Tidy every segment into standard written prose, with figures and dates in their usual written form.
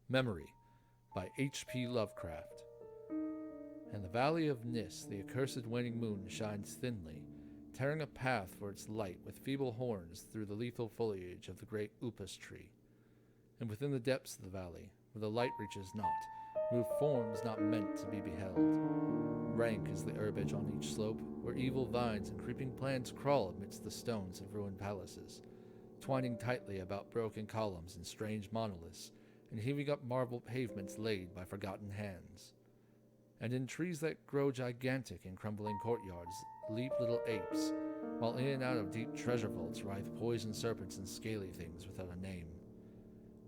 Memory by H.P Lovecraft. In the valley of Nis, the accursed waning moon shines thinly, tearing a path for its light with feeble horns through the lethal foliage of the great upas tree. And within the depths of the valley, where the light reaches not, move forms not meant to be beheld. Rank is the herbage on each slope, where evil vines and creeping plants crawl amidst the stones of ruined palaces, twining tightly about broken columns and strange monoliths, and heaving up marble pavements laid by forgotten hands. And in trees that grow gigantic in crumbling courtyards leap little apes, while in and out of deep treasure vaults writhe poison serpents and scaly things without a name.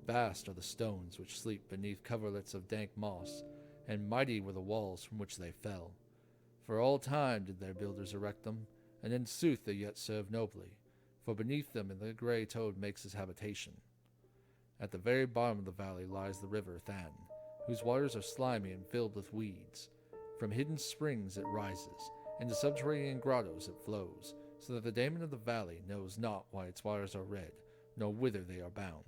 Vast are the stones which sleep beneath coverlets of dank moss, and mighty were the walls from which they fell. For all time did their builders erect them, and in sooth they yet serve nobly, for beneath them the grey toad makes his habitation. At the very bottom of the valley lies the river Than, whose waters are slimy and filled with weeds. From hidden springs it rises, and to subterranean grottos it flows, so that the daemon of the valley knows not why its waters are red, nor whither they are bound.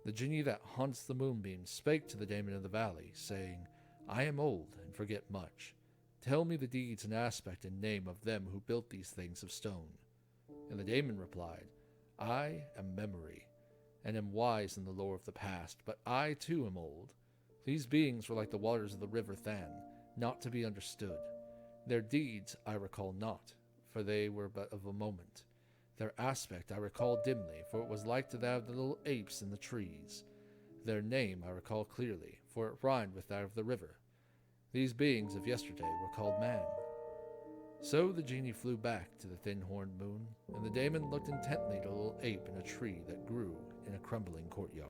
The genie that haunts the moonbeams spake to the daemon of the valley, saying, I am old, and forget much. Tell me the deeds and aspect and name of them who built these things of stone. And the daemon replied, I am Memory, and am wise in the lore of the past, but I too am old. These beings were like the waters of the river Than, not to be understood. Their deeds I recall not, for they were but of a moment. Their aspect I recall dimly, for it was like to that of the little apes in the trees. Their name I recall clearly, for it rhymed with that of the river. These beings of yesterday were called man. So the genie flew back to the thin-horned moon, and the daemon looked intently at a little ape in a tree that grew in a crumbling courtyard.